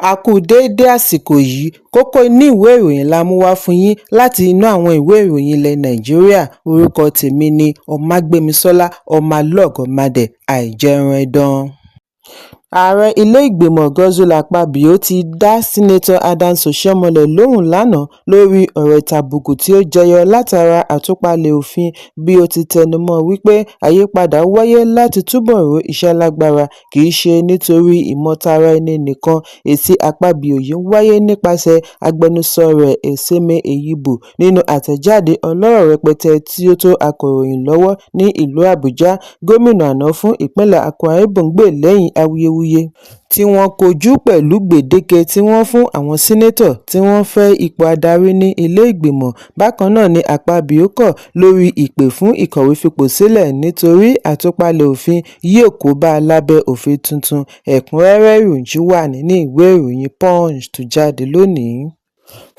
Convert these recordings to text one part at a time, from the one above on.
A kú déédé àsìkò yìí, kókó inú ìwé ìròyìn la mú wá fún yín láti inú àwọn ìwé ìròyìn ilẹ̀ Nàìjíríà. Orúkọ tèmi ni Ọmágbémisọ́lá Ọmọlọ́gọ̀mádẹ àìjẹran ẹdán. Ààrẹ ilé-ìgbìmọ̀ Godswill Akpabio ti dá Sínátọ̀ Adams Oshiomhole lóhùn lánàá lórí ọ̀rọ̀ ìtàbùkù tí ó jẹyọ látara àtúpalẹ̀ òfin bí ó ti tẹnumọ́ wípé àyípadà wáyé láti túbọ̀ ró iṣẹ́ lágbára kìí ṣe nítorí ìmọ̀tara ẹni nìkan. Èsì Akpabio yìí wáyé nípasẹ̀ agbẹnusọ rẹ̀ Eseme Eyibo nínú àtẹ̀jáde ọlọ́rọ̀ rẹpẹtẹ tí ó tó akọ̀ròyìn lọ́wọ́ ní ìlú Àbújá. Gómìnà àná fún ìpínlẹ̀ Akwa Ibom gbè lẹ́yìn awuyewuye tí wọ́n kojú pẹ̀lú gbèdéke tí wọ́n fún àwọn sínátọ̀ tí wọ́n fẹ́ ipò adarí ní ilé-ìgbìmọ̀. Bákan náà ni Akpabio kọ̀ lórí ìpè fún ìkọ̀wé fipò sílẹ̀ nítorí àtúpalẹ̀ òfin yóò kó bá a lábẹ́ òfin tuntun. Ẹ̀kúnrẹ́rẹ́ ìròyìn wà nínú ìwé ìròyìn Punch tó jáde lónìí.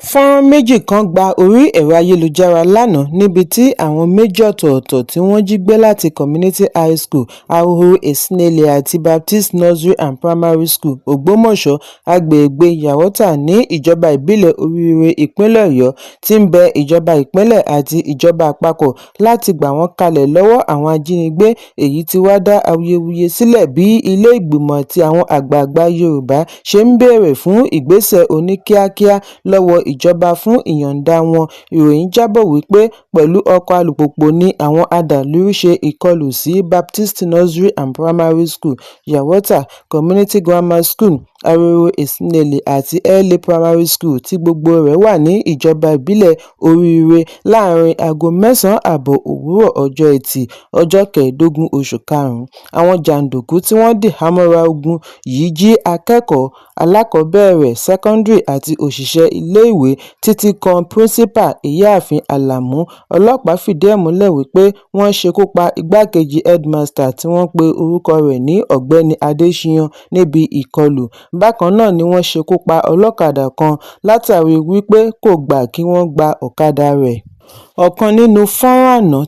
Fọ́nrán méjì kan gba orí ẹ̀rọ ayélujára lánàá níbi tí àwọn méjì ọ̀tọ̀ọ̀tọ̀ tí wọ́n jí gbé láti Community High School Ahoro Esinele àti Baptist Nursery and Primary School Ògbómọ̀ṣọ́ agbègbè Yawota ní ìjọba ìbílẹ̀ Oríire ìpínlẹ̀ Ọ̀yọ́ tí ń bẹ ìjọba ìpínlẹ̀ àti ìjọba àpapọ̀ láti gbà wọ́n kalẹ̀ lọ́wọ́ àwọn ajínigbé. Èyí tí wá dá awuyewuye sílẹ̀ bí ilé ìgbìmọ̀ àti àwọn àgbààgbà Yorùbá ṣe ń béèrè fún ìgbésẹ̀ oníkíákíá lọ́wọ́ ìjọba fún ìyọ̀ǹda wọn. Ìròyìn jábọ̀ wípé pẹ̀lú ọkọ̀ alùpùpù ni àwọn adàlúrú ṣe ìkọlù sí Baptist Nursery and Primary School Yawota, Community Grammar School Ahoro Esinele àti Early Primary School tí gbogbo rẹ̀ wà ní ìjọba ìbílẹ̀ Oríire láàrin aago 9 ààbọ̀ òwúrọ̀ ọjọ́ Ẹtì ọjọ́ 15 oṣù karùn-ún. Àwọn jàǹdùkú tí wọ́n dìhámọ́ra ogun yìí jí akẹ́kọ̀ọ́ alákọ̀ọ́bẹ̀rẹ̀, sẹ́kọ́ndírì àti òṣìṣẹ́ ilé-ìwé títí kan pírísípà Ìyáàfin Àlàmú. Ọlọ́pàá fìdí ẹ̀ múlẹ̀ wípé wọ́n ṣekú pa igbákejì headmaster tí wọ́n pe orúkọ rẹ̀ ní Ọ̀gbẹ́ni Adéṣíyàn níbi ìkọlù. Bákan náà ni wọ́n ṣekú pa ọlọ́kadà kan látàrí wípé kò gbà kí wọ́n gba ọ̀kadà rẹ̀. Ọ̀kan nínú fọ́nrán àná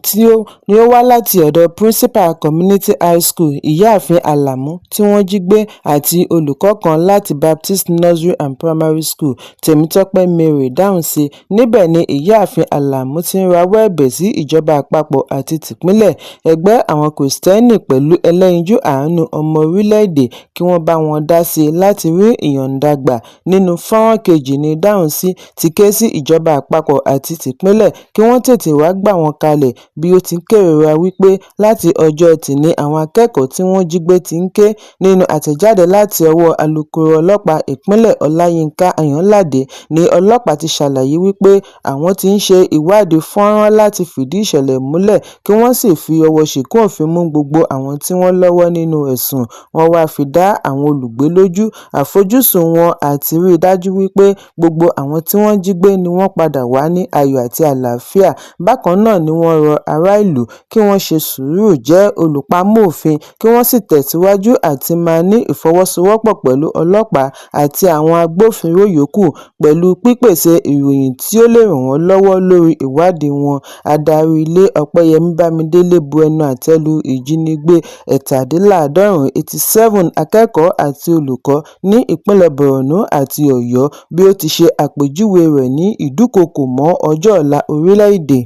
ni ó wá láti ọ̀dọ̀ Principal Community High School Ìyáàfin Àlàmú tí wọ́n jí gbé àti olùkọ́ kan láti Baptist Nursery and Primary School Tèmítọ́pẹ́ Mary dáhùn sí. Níbẹ̀ ni Ìyáàfin Àlàmú ti ń rawọ́ ẹ̀bẹ̀ sí ìjọba àpapọ̀ àti tìpínlẹ̀, ẹgbẹ́ àwọn Kìrìsìtẹ́nì pẹ̀lú ẹlẹ́yinjú àánú ọmọ orílẹ̀-èdè kí wọ́n bá wọn dá sí láti rí ìyọ̀ǹda gbà. Nínú fọ́nrán kejì ni dáhùn sí ti ké sí ìjọba àpapọ̀ àti tìpínlẹ̀ kí wọ́n tètè wá gbà wọ́n kalẹ̀ bí ó ti ń kérora wípé láti ọjọ́ Ẹtì ni àwọn akẹ́kọ̀ọ́ tí wọ́n jí gbé ti ń ké. Nínú àtẹ̀jáde láti ọwọ́ alukoro ọlọ́pàá ìpínlẹ̀ Ọláyínká Ayọ̀nládé ni ọlọ́pàá ti ṣàlàyé wípé àwọn ti ń ṣe ìwádìí fọ́nrán láti fìdí ìṣẹ̀lẹ̀ múlẹ̀ kí wọ́n sì fi ọwọ́ ṣìkún òfin mú gbogbo àwọn tí wọ́n lọ́wọ́ nínú ẹ̀sùn wọn wá fi dá àwọn olùgbé lójú. Àfojúsùn wọn àti rí i dájú wípé gbogbo àwọn tí wọ́n jí gbé ni wọ́n padà wá ní ayọ̀ àti àlàáfíà. Bákan náà ni wọ́n rọ ará ìlú kí wọ́n ṣe sùúrù, jẹ́ olùpamọ́ òfin kí wọ́n sì tẹ̀síwájú àti máa ní ìfọwọ́sowọ́pọ̀ pẹ̀lú ọlọ́pàá àti àwọn agbófinró yòókù pẹ̀lú pípèsè ìròyìn tí ó lè ràn wọ́n lọ́wọ́ lórí ìwádìí wọn. Adarí ilé Ọpẹ́yẹmí Bámidélé bu ẹnu àtẹ́ lu ìjínigbé 87 akẹ́kọ̀ọ́ àti olùkọ́ ní ìpínlẹ̀ Borno àti Ọ̀yọ́ bí ó ti ṣe àpèjúwe rẹ̀ ní ìdúkokò mọ́ ọjọ́ ọ̀la orílẹ̀-èdè.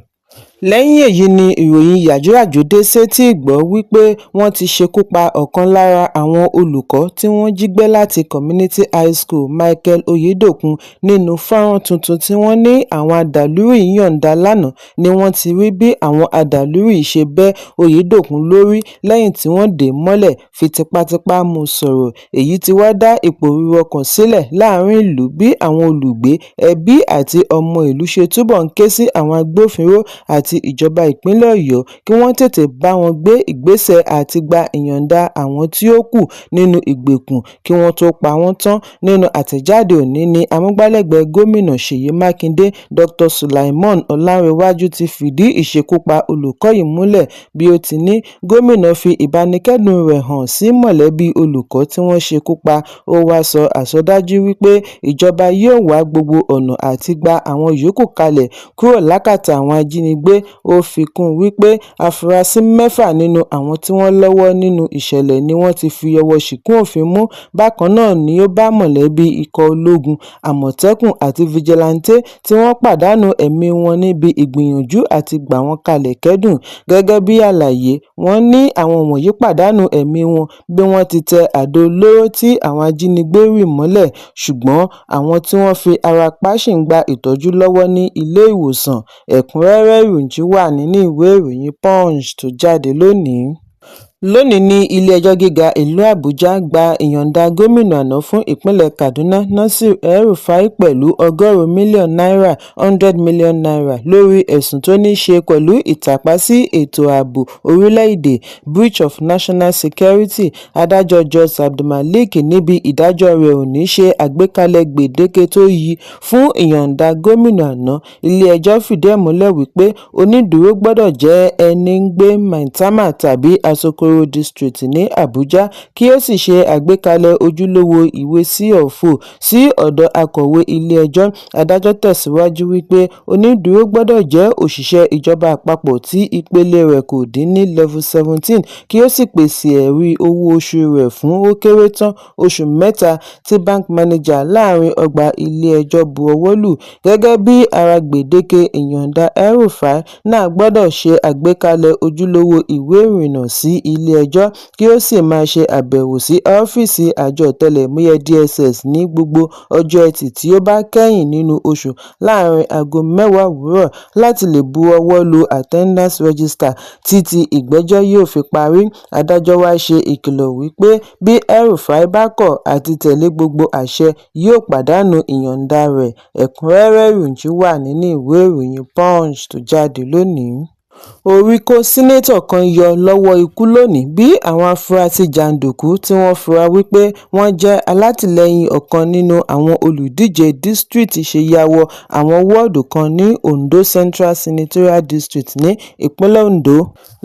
Lẹ́yìn èyí ni ìròyìn yàjóyàjó dé sétí ìgbọ́ wípé wọ́n ti ṣekú pa ọ̀kan lára àwọn olùkọ́ tí wọ́n jí gbé láti Community High School Michael Oyedokun. Nínú fọ́nrán tuntun tí wọ́n ní àwọn adàlúrú yọ̀ǹda lánàá ni wọ́n ti rí bí àwọn adàlúrú ṣe bẹ́ Oyedokun lórí lẹ́yìn tí wọ́n dè mọ́lẹ̀ fi tipátipá mú sọ̀rọ̀. Èyí tí wá dá ìpòrúru ọkàn sílẹ̀ láàrin ìlú bí àwọn olùgbé, ẹbí àti ọmọ ìlú ṣe túbọ̀ ń ké sí àwọn agbófinró àti ìjọba ìpínlẹ̀ Ọ̀yọ́ kí wọ́n tètè bá wọn gbé ìgbésẹ̀ àti gba ìyọ̀ǹda àwọn tí ó kù nínú ìgbèkùn kí wọ́n tó pa wọ́n tán. Nínú àtẹ̀jáde òní ni amúgbálẹ́gbẹ̀ẹ́ gómìnà Ṣèyí Mákindé Dr. Sulaiman Ọlánrewájú ti fìdí ìṣekúpa olùkọ́ yìí múlẹ̀ bí ó ti ní gómìnà fi ìbánikẹ́dùn rẹ̀ hàn sí mọ̀lẹ́bí olùkọ́ tí wọ́n ṣekú pa. Ó wá sọ àsọdájú wípé ìjọba yóò wá gbogbo ọ̀nà àti gba àwọn yòókù kalẹ̀ kúrò lákàtà àwọn ajínigbé ó fi kún un wípé afurasí 6 nínú àwọn tí wọ́n lọ́wọ́ nínú ìṣẹ̀lẹ̀ ni wọ́n ti fi ọwọ́ ṣìkún òfin mú. Bákan náà ni ó bá mọ̀lẹ́bí ikọ̀ ológun, àmọ̀tẹ́kùn àti fìjìláńtè tí wọ́n pàdánù ẹ̀mí wọn níbi ìgbìyànjú àti gbà wọ́n kalẹ̀ kẹ́dùn. Gẹ́gẹ́ bí àlàyé, wọ́n ní àwọn wọ̀nyí pàdánù ẹ̀mí wọn bí wọ́n ti tẹ àdó olóró tí àwọn ajínigbé rì mọ́lẹ̀, ṣùgbọ́n àwọn tí wọ́n fi ara pa ṣì ń gba ìtọ́jú lọ́wọ́ ní ilé ìwòsàn. Ẹ̀kúnrẹ́rẹ́ ìròyìn wà nínú ìwé ìròyìn Punch tó jáde lónìí. Lónìí ní ilé-ẹjọ́ gíga ìlú Àbújá gba ìyọ̀ǹda gómìnà àná fún ìpínlẹ̀ Kaduna Nasir El-Rufai pẹ̀lú $100 million ($100 million) lórí ẹ̀sùn tó ní ṣe pẹ̀lú ìtàpá sí ètò ààbò orílẹ̀-èdè (breach of national security). Adájọ́ Judge Abdulmalik níbi ìdájọ́ rẹ̀ òní ṣe àgbékalẹ̀ gbèdéke tó yí fún ìyọ̀ǹda gómìnà àná. Ilé-ẹjọ́ fìdí ẹ̀ múlẹ̀ wípé onídùúró gbọ́dọ̀ jẹ́ ẹni ń gbé Maitama tàbí Asokoro District ní Àbújá kí ó sì ṣe àgbékalẹ̀ ojúlówó ìwé C-of-O sí ọ̀dọ̀ akọ̀wé ilé-ẹjọ́. Adájọ́ tẹ̀síwájú wípé onídùúró gbọ́dọ̀ jẹ́ òṣìṣẹ́ ìjọba àpapọ̀ tí ìpele rẹ̀ kò dín ní Level 17 kí ó sì pèsè ẹ̀rí owó oṣù rẹ̀ fún ó kéré tán oṣù 3 tí bank manager láàrin ọgbà ilé-ẹjọ́ bu ọwọ́ lù. Gẹ́gẹ́ bí ara gbèdéke ìyọ̀ǹda, El-Rufai náà gbọ́dọ̀ ṣe àgbékalẹ̀ ojúlówó ìwé ìrìnnà sí ilé-ẹjọ́ kí ó sì máa ṣe àbẹ̀wò sí ọ́fíìsì àjọ ọ̀tẹlẹ̀múyẹ́ DSS ní gbogbo ọjọ́ Ẹtì tí ó bá kẹ́yìn nínú oṣù láàrin aago 10 òwúrọ̀ láti lè bu ọwọ́ lu attendance register títí ìgbẹ́jọ́ yóò fi parí. Adájọ́ wá ṣe ìkìlọ̀ wípé bí El-Rufai bá kọ̀ àti tẹ̀lé gbogbo àṣẹ, yóò pàdánù ìyọ̀ǹda rẹ̀. Ẹ̀kúnrẹ́rẹ́ ìròyìn wà nínú ìwé ìròyìn Punch tó jáde lónìí. Orí kó sínétọ̀ kan yọ lọ́wọ́ ikú lónìí bí àwọn afurasí jàǹdùkú tí wọ́n fura wípé wọ́n jẹ́ alátìlẹyìn ọ̀kan nínú àwọn olùdíje dísítírìtì ṣe ya wọ àwọn wọ́ọ̀dù kan ní Ondo Central Senatorial District ní ìpínlẹ̀ Ondo.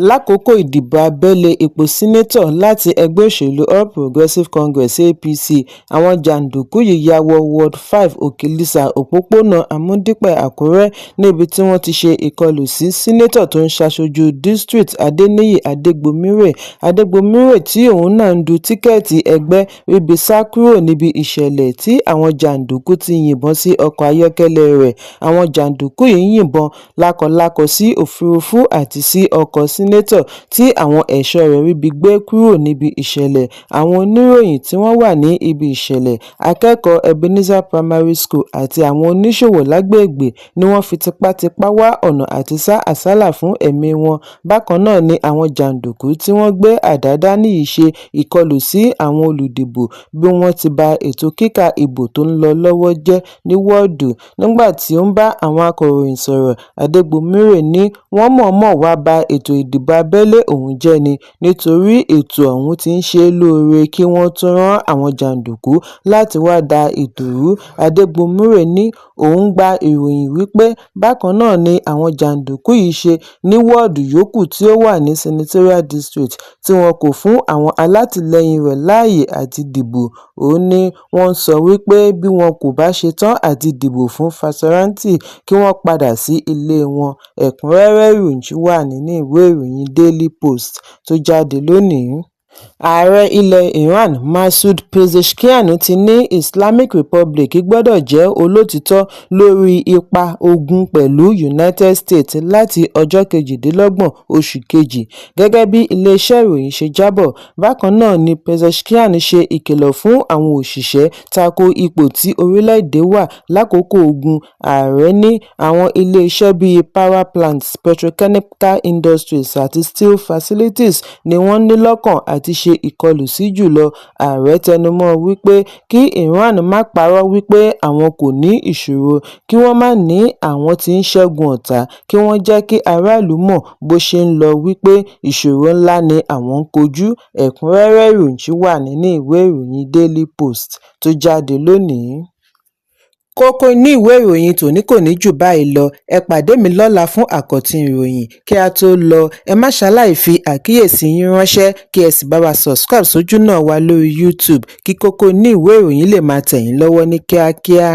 Lákòókò ìdìbò abẹ́lé ipò sínétọ̀ láti ẹgbẹ́ òṣèlú All Progressives Congress (APC), àwọn jàǹdùkú yìí ya wọ Ward 5 Òkèlísà, òpópónà Àmúdípẹ̀, Àkúrẹ́, níbi tí wọ́n ti ṣe ìkọlù sí sínétọ̀ tó ń ṣaṣojú district Adéníyì Adégbòmírè tí òun náà ń du tíkẹ́ẹ̀tì ẹgbẹ́ ríbi sá kúrò níbi ìṣẹ̀lẹ̀ tí àwọn jàǹdùkú ti yìnbọn sí ọkọ̀ ayọ́kẹ́lẹ́ rẹ̀. Àwọn jàǹdùkú yìí yìnbọn lákọlákọ sí òfurufú àti sí ọkọ̀ sínétọ̀ tí àwọn ẹ̀ṣọ́ rẹ̀ ríbi gbé kúrò níbi ìṣẹ̀lẹ̀. Àwọn oníròyìn tí wọ́n wà ní ibi ìṣẹ̀lẹ̀, akẹ́kọ̀ọ́ Ebenezer Primary School àti àwọn oníṣòwò lágbègbè ni wọ́n fi tipátipá wá ọ̀nà àti sá àsálà fún ẹ̀mí wọn. Bákan náà ni àwọn jàǹdùkú tí wọ́n gbé àdá dání yìí ṣe ìkọlù sí àwọn olùdìbò bí wọ́n ti ba ètò kíka ìbò tó ń lọ lọ́wọ́ jẹ́ ní wọ́ọ̀dù. Nígbà tí ó ń bá àwọn akọ̀ròyìn sọ̀rọ̀, Adégbòmírè ní wọ́n mọ̀ọ́mọ̀ wá ba ètò ìdìbò abẹ́lé òun jẹ́ ni nítorí ètò ọ̀hún ti ń ṣe lóore kí wọ́n tún rán àwọn jàǹdùkú láti wá da ètò rú. Adégbòmírè ní òun gba ìròyìn wípé bákan náà ni àwọn jàǹdùkú yìí ṣe ní wọ́ọ̀dù yòókù tí ó wà ní Senatorial District tí wọn kò fún àwọn alátìlẹyìn rẹ̀ láàyè àti dìbò. Ó ní wọ́n sọ wípé bí wọn kò bá ṣetán àti dìbò fún Fáṣọrántì kí wọ́n padà sí ilé wọn. Ẹ̀kúnrẹ́rẹ́ ìròyìn wà nínú ìwé ìròyìn Daily Post tó jáde lónìí. Ààrẹ ilẹ̀ Iran Masoud Pezeshkian ti ní Islamic Republic gbọ́dọ̀ jẹ́ olótìítọ́ lórí ipa ogun pẹ̀lú United States láti ọjọ́ 28 oṣù kejì, gẹ́gẹ́ bí iléeṣẹ́ ìròyìn ṣe jábọ̀. Bákan náà ni Pezeshkian ṣe ìkìlọ̀ fún àwọn òṣìṣẹ́ tako ipò tí orílẹ̀-èdè wà lákòókò ogun. Ààrẹ ní àwọn iléeṣẹ́ bíi power plants, petrochemical industries àti steel facilities ni wọ́n ní lọ́kàn àti ṣe ìkọlù sí jùlọ. Ààrẹ tẹnumọ́ wípé kí Iran má parọ́ wípé àwọn kò ní ìṣòro, kí wọ́n má ní àwọn tí ń ṣẹ́gun ọ̀tá, kí wọ́n jẹ́ kí aráàlú mọ̀ bó ṣe ń lọ wípé ìṣòro ńlá ni àwọn ń kojú. Ẹ̀kúnrẹ́rẹ́ ìròyìn wà nínú ìwé ìròyìn Daily Post tó jáde lónìí. Kókó inú ìwé ìròyìn tòní kò ní jù báyìí lọ. Ẹ pàdé mi lọ́la fún àkọ́tún ìròyìn. Kí a tó lọ, ẹ má ṣaláì fi àkíyèsí yín ránṣẹ́ kí ẹ sì bá wa subscribe sójú náà wa lórí YouTube kí kókó inú ìwé ìròyìn lè máa tẹ̀ yín lọ́wọ́ ní kíákíá.